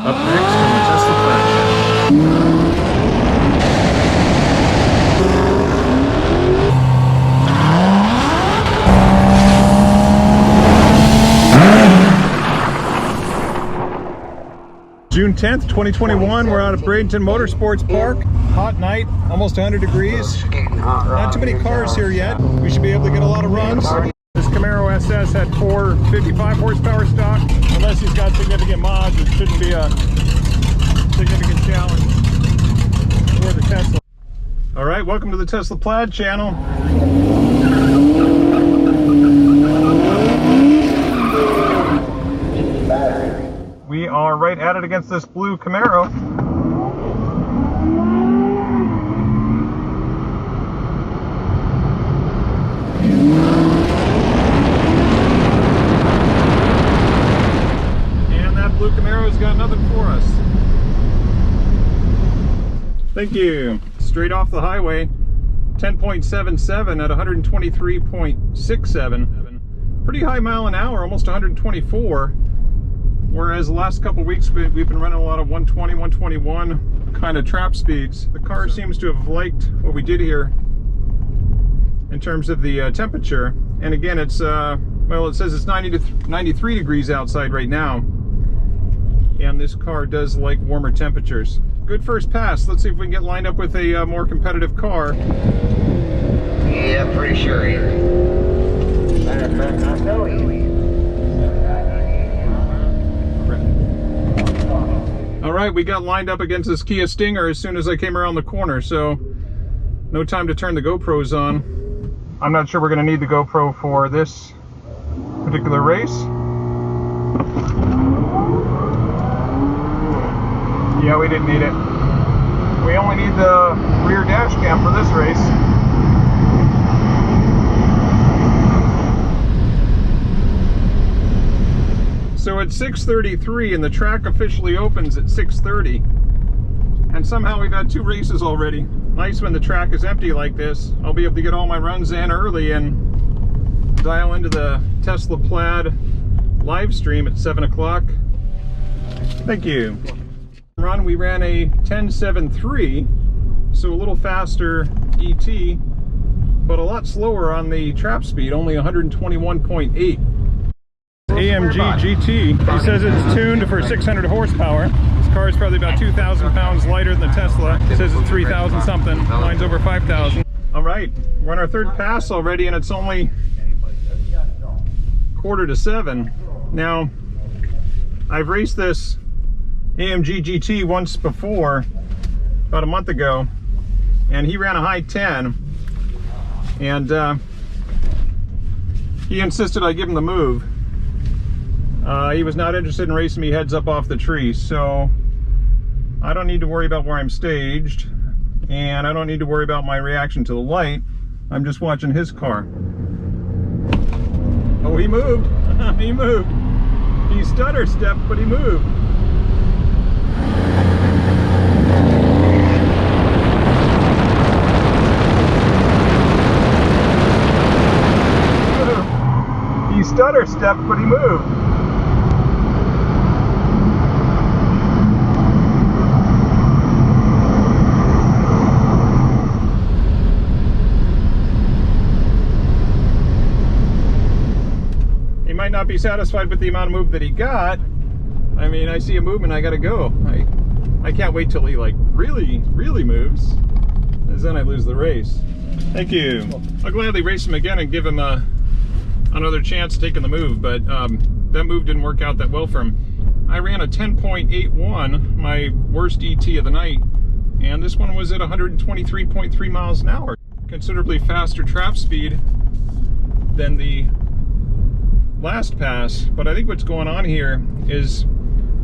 Up next on the Tesla Plaid channel. June 10th, 2021, we're out of Bradenton Motorsports Park. Hot night, almost 100 degrees. Not too many cars here yet. We should be able to get a lot of runs. This Camaro SS had 455 horsepower stock. Unless he's got significant mods, it shouldn't be a significant challenge for the Tesla. All right, welcome to the Tesla Plaid channel. We are right at it against this blue Camaro. And that blue Camaro's got nothing for us. Thank you. Straight off the highway, 10.77 at 123.67. Pretty high mile an hour, almost 124. Whereas the last couple weeks we've been running a lot of 120, 121 kind of trap speeds. The car seems to have liked what we did here in terms of the temperature. And again, it's, well, it says it's 90 to 93 degrees outside right now. And this car does like warmer temperatures. Good first pass. Let's see if we can get lined up with a more competitive car. Yeah, pretty sure here. Matter of fact, I know you. All right, we got lined up against this Kia Stinger as soon as I came around the corner, so no time to turn the GoPros on. I'm not sure we're going to need the GoPro for this particular race. Yeah, we didn't need it. We only need the rear dash cam for this race. So it's 6:33 and the track officially opens at 6:30. And somehow we've had two races already. Nice when the track is empty like this. I'll be able to get all my runs in early and dial into the Tesla Plaid live stream at 7 o'clock. Thank you. Run, we ran a 10.73, so a little faster ET, but a lot slower on the trap speed, only 121.8. AMG GT. He says it's tuned for 600 horsepower. This car is probably about 2,000 pounds lighter than the Tesla. It says it's 3,000 something. Mine's over 5,000. All right, we're on our third pass already, and it's only 6:45. Now, I've raced this AMG GT once before, about a month ago, and he ran a high 10, and he insisted I give him the move. He was not interested in racing me heads up off the tree, so I don't need to worry about where I'm staged, and I don't need to worry about my reaction to the light. I'm just watching his car. Oh, he moved. He moved. He stutter stepped, but he moved. He stutter stepped, but he moved. He might not be satisfied with the amount of move that he got. I mean, I see a movement, I gotta go. I can't wait till he like really moves, because then I lose the race. Thank you. I'll gladly race him again and give him another chance taking the move, but that move didn't work out that well for him. I ran a 10.81, my worst ET of the night, and this one was at 123.3 miles an hour. Considerably faster trap speed than the last pass, but I think what's going on here is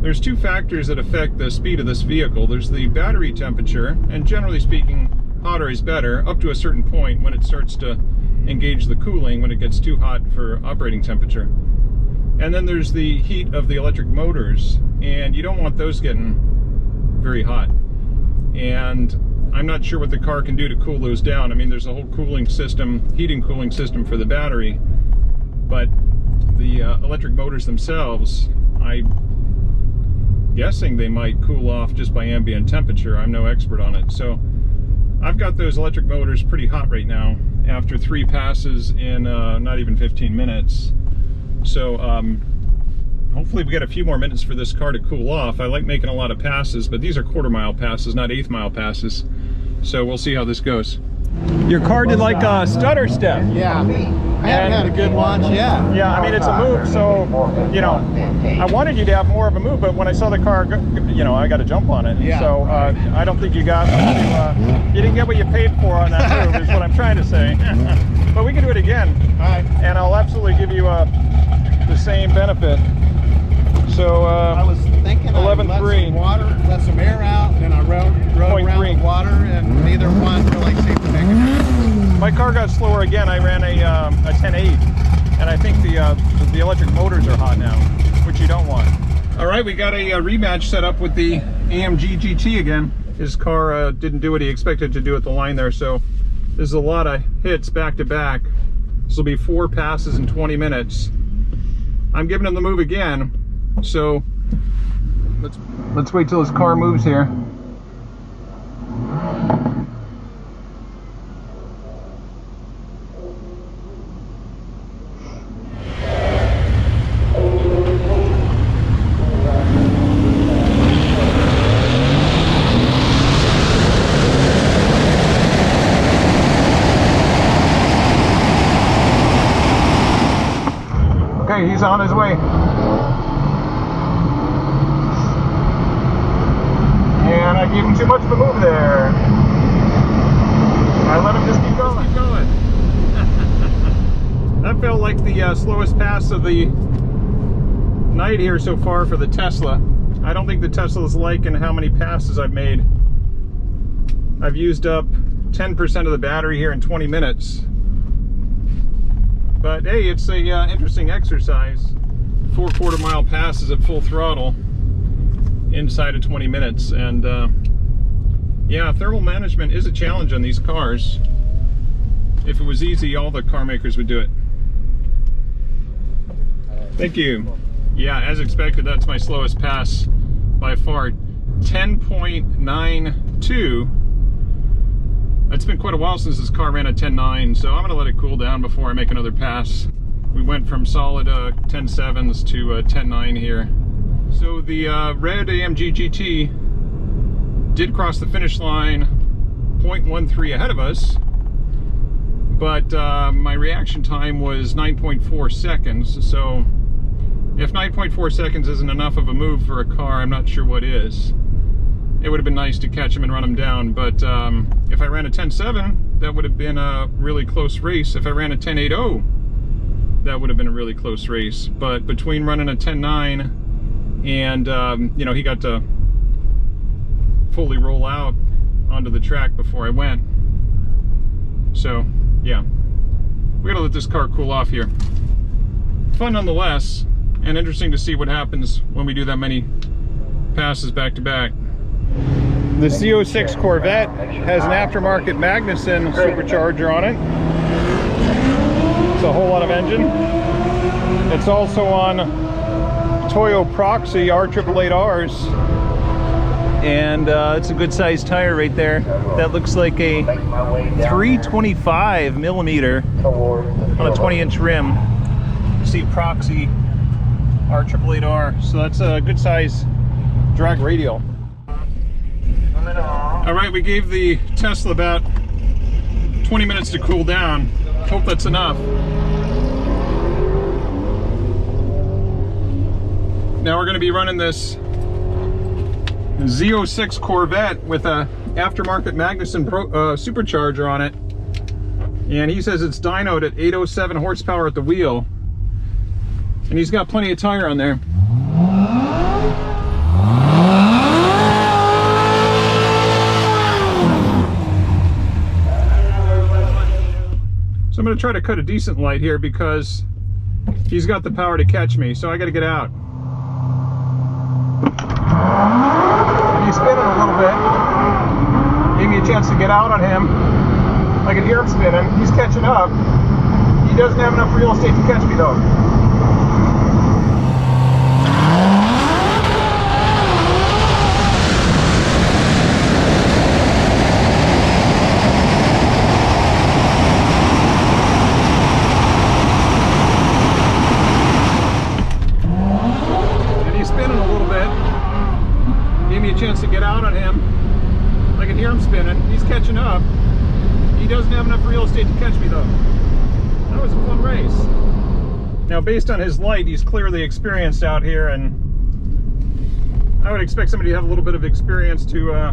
there's two factors that affect the speed of this vehicle. There's the battery temperature, and generally speaking, hotter is better up to a certain point when it starts to engage the cooling when it gets too hot for operating temperature. And then there's the heat of the electric motors, and you don't want those getting very hot. And I'm not sure what the car can do to cool those down. I mean, there's a whole cooling system, heating cooling system for the battery, but the electric motors themselves, guessing they might cool off just by ambient temperature. I'm no expert on it. So I've got those electric motors pretty hot right now after 3 passes in not even 15 minutes. So hopefully we get a few more minutes for this car to cool off. I like making a lot of passes, but these are 1/4 mile passes, not 1/8 mile passes. So we'll see how this goes. Your car did like a stutter step. Yeah, I haven't had a good launch yet. Yeah, I mean, it's a move, so, you know, I wanted you to have more of a move, but when I saw the car, you know, I got to jump on it. Yeah. So I don't think you got what you didn't get what you paid for on that move, is what I'm trying to say. But we can do it again. All right. And I'll absolutely give you the same benefit. So I was thinking 11.3. Let some air out, and then I rode around with water, and neither one really seemed to make a difference. My car got slower again. I ran a 10.8, and I think the electric motors are hot now, which you don't want. All right, we got a rematch set up with the AMG GT again. His car didn't do what he expected to do at the line there, so there's a lot of hits back to back. This will be 4 passes in 20 minutes. I'm giving him the move again, so let's wait till his car moves here. Okay, he's on his way. And I gave him too much of a move there. I let him just keep going. That felt like the slowest pass of the night here so far for the Tesla. I don't think the Tesla's liking how many passes I've made. I've used up 10% of the battery here in 20 minutes. But hey, it's a interesting exercise. 4 1/4 mile passes at full throttle inside of 20 minutes. And yeah, thermal management is a challenge on these cars. If it was easy, all the car makers would do it. Thank you. Yeah, as expected, that's my slowest pass by far. 10.92. It's been quite a while since this car ran a 10.9, so I'm going to let it cool down before I make another pass. We went from solid 10.7s to 10.9 here. So the red AMG GT did cross the finish line 0.13 ahead of us, but my reaction time was 9.4 seconds. So if 9.4 seconds isn't enough of a move for a car, I'm not sure what is. It would have been nice to catch him and run him down, but if I ran a 10.7, that would have been a really close race. If I ran a 10.80, that would have been a really close race. But between running a 10.9 and you know, he got to fully roll out onto the track before I went. So yeah, we gotta let this car cool off here. Fun nonetheless, and interesting to see what happens when we do that many passes back to back. The Z06 Corvette has an aftermarket Magnuson Supercharger on it. It's a whole lot of engine. It's also on Toyo Proxy R888Rs, and it's a good sized tire right there. That looks like a 325 millimeter on a 20-inch rim. You see Proxy R888R, so that's a good size drag radial. All right, we gave the Tesla about 20 minutes to cool down. Hope that's enough. Now we're going to be running this Z06 Corvette with a aftermarket Magnuson Supercharger on it. And he says it's dynoed at 807 horsepower at the wheel. And he's got plenty of tire on there. So I'm going to try to cut a decent light here because he's got the power to catch me, so I got to get out. He's spinning a little bit. Gave me a chance to get out on him. I can hear him spinning. He's catching up. He doesn't have enough real estate to catch me though. a chance to get out on him. I can hear him spinning. He's catching up. He doesn't have enough real estate to catch me though. That was a fun race. Now, based on his light, he's clearly experienced out here, and I would expect somebody to have a little bit of experience to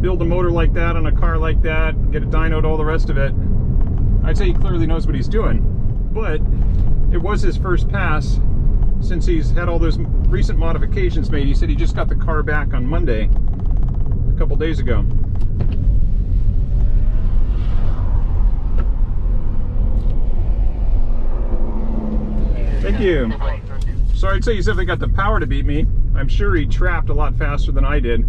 build a motor like that on a car like that, get it dynoed, all the rest of it. I'd say he clearly knows what he's doing, but it was his first pass since he's had all those recent modifications made. He said he just got the car back on Monday, a couple days ago. Thank you. So I'd say he's definitely got the power to beat me. I'm sure he trapped a lot faster than I did.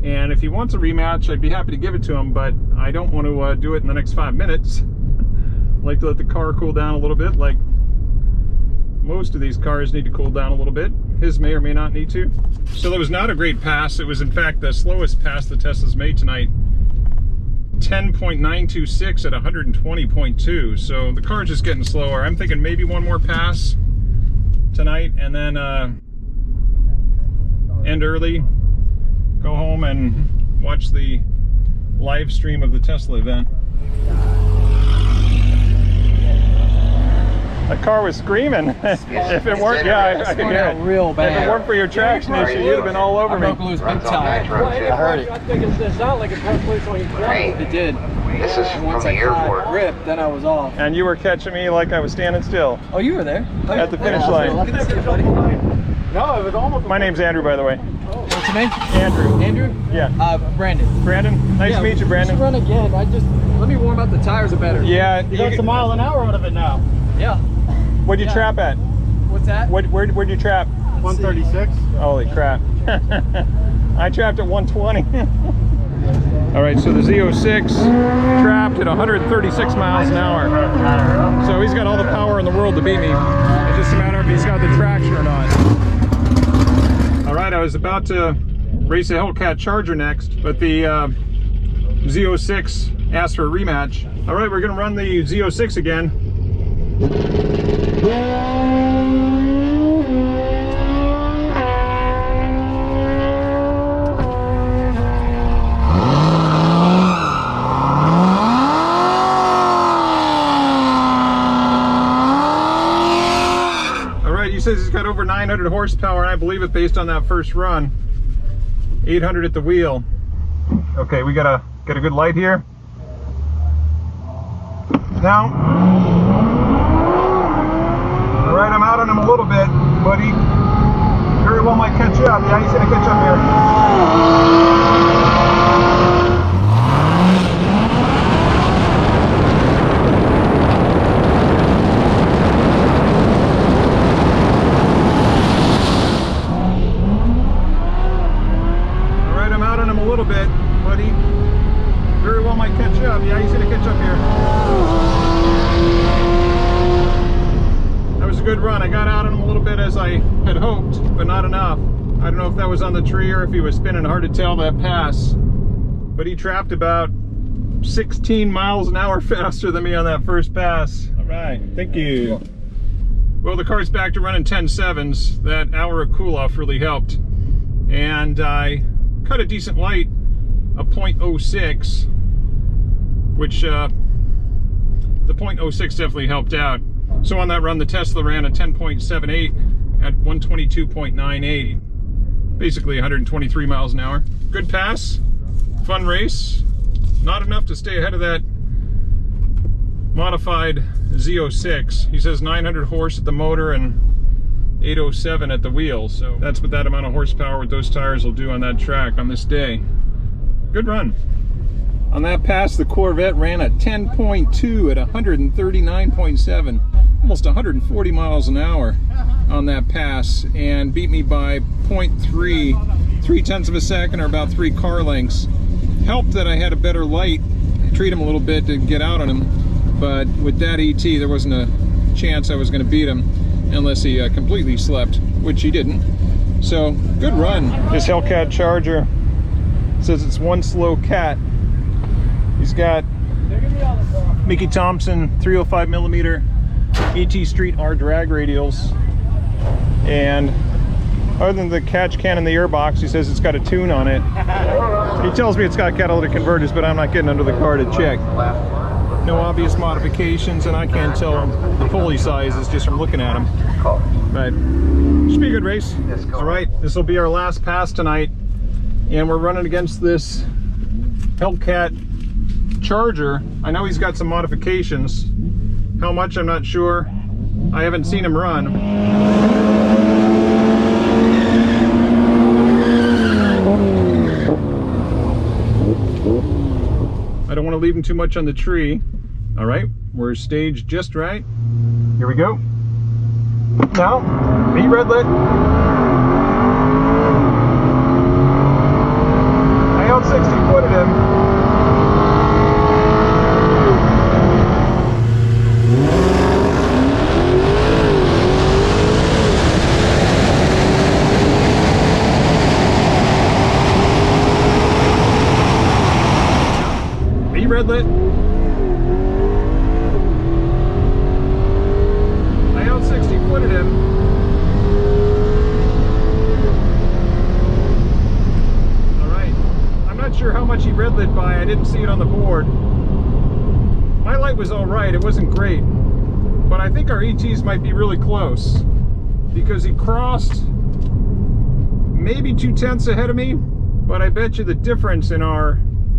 And if he wants a rematch, I'd be happy to give it to him, but I don't want to do it in the next 5 minutes. I like to let the car cool down a little bit, like most of these cars need to cool down a little bit. His may or may not need to. So that was not a great pass. It was in fact the slowest pass the Tesla's made tonight. 10.926 at 120.2. So the car's just getting slower. I'm thinking maybe one more pass tonight and then end early, go home and watch the live stream of the Tesla event. That car was screaming. If it weren't, yeah, I can hear it. Real bad. If it weren't for your traction issue, you'd have been all over me. I broke loose big time. I heard it. I think it sounded like it pressed loose on your throttle. It did. This is And from once the I airport. ripped, then I was off. And you were catching me like I was standing still Oh, you were there? at the finish line. Good to see you, buddy. No, it was almost. My name's Andrew, by the way. What's your name? Andrew. Andrew? Yeah. Brandon. Brandon, nice to meet you, Brandon. We should run again. Let me warm up the tires a better. Yeah. You got a mile an hour out of it now. Yeah. What'd you trap at? What's that? Where'd you trap? 136. Holy crap. I trapped at 120. All right, so the Z06 trapped at 136 miles an hour. So he's got all the power in the world to beat me. It's just a matter of if he's got the traction or not. All right, I was about to race a Hellcat Charger next, but the Z06 asked for a rematch. All right, we're gonna run the Z06 again. He says he's got over 900 horsepower, and I believe it based on that first run. 800 at the wheel. Okay, we gotta get a good light here. Now, all right, I'm out on him a little bit, but he very well might catch up. Yeah, he's gonna catch up here. Yeah, he's gonna catch up here. That was a good run. I got out on him a little bit as I had hoped, but not enough. I don't know if that was on the tree or if he was spinning. Hard to tell that pass. But he trapped about 16 miles an hour faster than me on that first pass. All right, thank you. Well, the car's back to running 10.7s. That hour of cool off really helped. And I cut a decent light, a 0.06. Which the 0.06 definitely helped out. So on that run, the Tesla ran a 10.78 at 122.98, basically 123 miles an hour. Good pass, fun race. Not enough to stay ahead of that modified Z06. He says 900 horse at the motor and 807 at the wheel. So that's what that amount of horsepower with those tires will do on that track on this day. Good run. On that pass, the Corvette ran a 10.2 at 139.7, almost 140 miles an hour on that pass, and beat me by 0.3 of a second, or about 3 car lengths. Helped that I had a better light, treat him a little bit to get out on him, but with that ET, there wasn't a chance I was going to beat him unless he completely slept, which he didn't. So, good run. This Hellcat Charger says it's one slow cat. He's got Mickey Thompson 305mm ET Street R drag radials and Other than the catch can in the airbox, he says it's got a tune on it. He tells me it's got catalytic converters, but I'm not getting under the car to check. No obvious modifications, and I can't tell the pulley sizes just from looking at them. But should be a good race. All right, this will be our last pass tonight, and we're running against this Hellcat Charger. I know he's got some modifications. How much, I'm not sure. I haven't seen him run. I don't want to leave him too much on the tree. All right, we're staged just right. Here we go. Now, be red lit. I held 60 foot at him. Red lit. I held 60 foot at him. Alright. I'm not sure how much he red lit by. I didn't see it on the board. My light was alright. It wasn't great. But I think our ETs might be really close. Because he crossed maybe 2/10 ahead of me. But I bet you the difference in our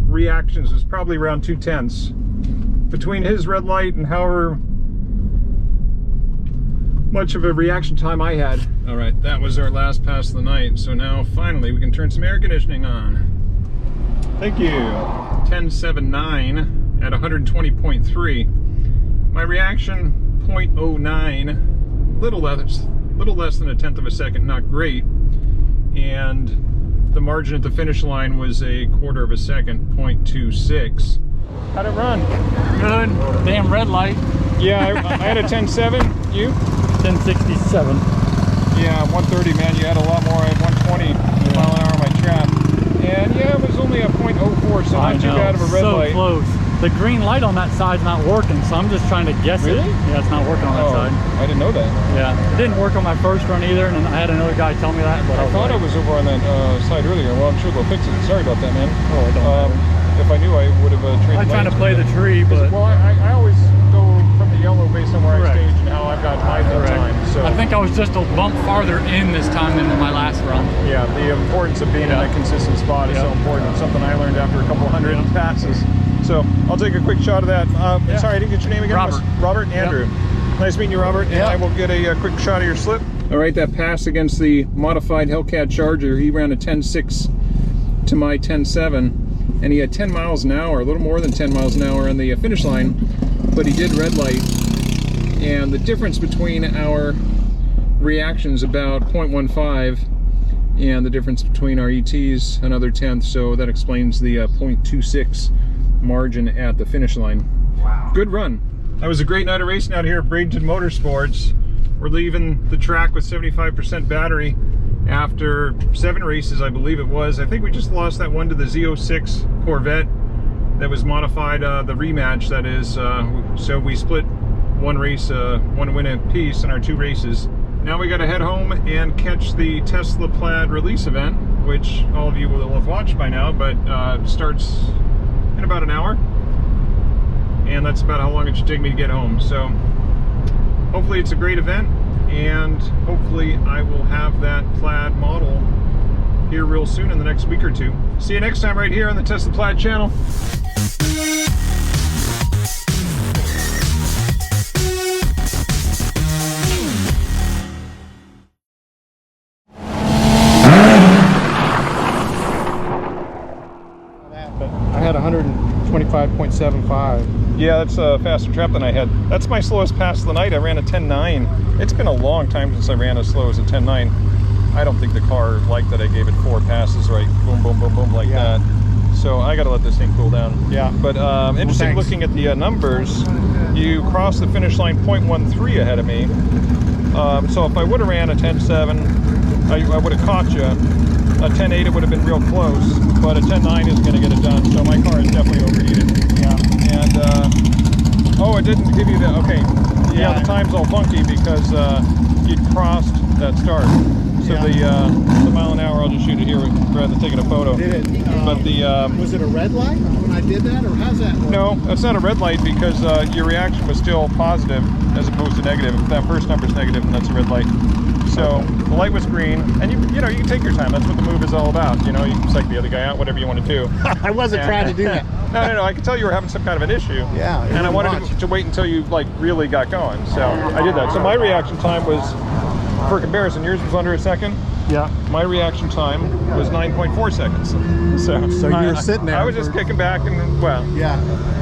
reactions was probably around 2/10 between his red light and however much of a reaction time I had. All right, that was our last pass of the night. So now finally we can turn some air conditioning on. Thank you. 10.79 at 120.3. My reaction 0.09, little less than 1/10 of a second, not great. And the margin at the finish line was 1/4 of a second, 0.26. How'd it run? Good. Damn red light. Yeah, I had a 10.7. You? 1067. Yeah, 130, man. You had a lot more. I had 120 mile an hour on my trap. And yeah, it was only a 0.04, so not too bad of a red light. So close. The green light on that side's not working, so I'm just trying to guess it. Yeah, it's not working on that side. I didn't know that. Yeah, it didn't work on my first run either, and I had another guy tell me that. But I thought I was over on that side earlier. Well, I'm sure they'll fix it. Sorry about that, man. Oh, it don't matter. If I knew, I would have traded. I'm trying to lanes play with the it. tree, but Well, I always go from the yellow based on where I Correct. stage and how I've got my time. So I think I was just a bump farther in this time than my last run. yeah, the importance of being in a consistent spot is so important. It's something I learned after a couple hundred passes. So I'll take a quick shot of that. Sorry, I didn't get your name again. Robert. Robert Andrew. Nice meeting you, Robert. And I will get a quick shot of your slip. All right, that pass against the modified Hellcat Charger, he ran a 10.6 to my 10.7, and he had 10 miles an hour, a little more than 10 miles an hour on the finish line, but he did red light. And the difference between our reactions about 0.15, and the difference between our ETs another 1/10, so that explains the 0.26 margin at the finish line. Wow. Good run. That was a great night of racing out here at Bradenton Motorsports. We're leaving the track with 75% battery after 7 races, I believe it was. I think we just lost that one to the Z06 Corvette that was modified, the rematch that is. So we split one race, one win apiece in our 2 races. Now we got to head home and catch the Tesla Plaid release event, which all of you will have watched by now, but starts in about an hour, and that's about how long it should take me to get home. So hopefully it's a great event, and hopefully I will have that Plaid model here real soon in the next week or 2. See you next time right here on the Tesla Plaid channel. I had 125.75. Yeah, that's a faster trap than I had. That's my slowest pass of the night. I ran a 10.9. It's been a long time since I ran as slow as a 10.9. I don't think the car liked that I gave it 4 passes, right? Boom, boom, boom, boom, like that. So I got to let this thing cool down. Yeah. But interesting looking at the numbers. You crossed the finish line 0.13 ahead of me. So if I would have ran a 10.7, I would have caught you. A 10.8, it would have been real close, but a 10.9 is going to get it done. So my car is definitely overheated. Yeah. And oh, it didn't give you the, okay. Yeah, the time's all funky because you'd crossed that start. So the mile an hour, I'll just shoot it here rather than taking a photo. Did it? But the Was it a red light when I did that, or how's that work? no, that's not a red light because your reaction was still positive as opposed to negative. If that first number's negative, then that's a red light. So the light was green, and you know, you can take your time. That's what the move is all about. You know, you can psych the other guy out, whatever you want to do. I wasn't trying to do that. No, I could tell you were having some kind of an issue. Yeah, and I wanted to wait until you like really got going. So I did that. So my reaction time was, for comparison, yours was under a second. Yeah. My reaction time was 9.4 seconds. So you were sitting there. I was just kicking back and, well, Yeah.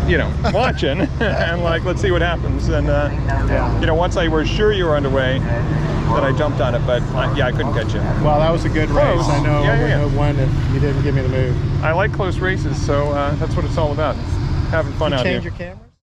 you know, watching and like, let's see what happens. And, you know, once I was sure you were underway, then I jumped on it. But yeah, I couldn't catch you. Well, that was a good race. Close. I know Yeah, I wouldn't yeah. have won if you didn't give me the move. I like close races, so that's what it's all about. Having fun out here. Change your camera?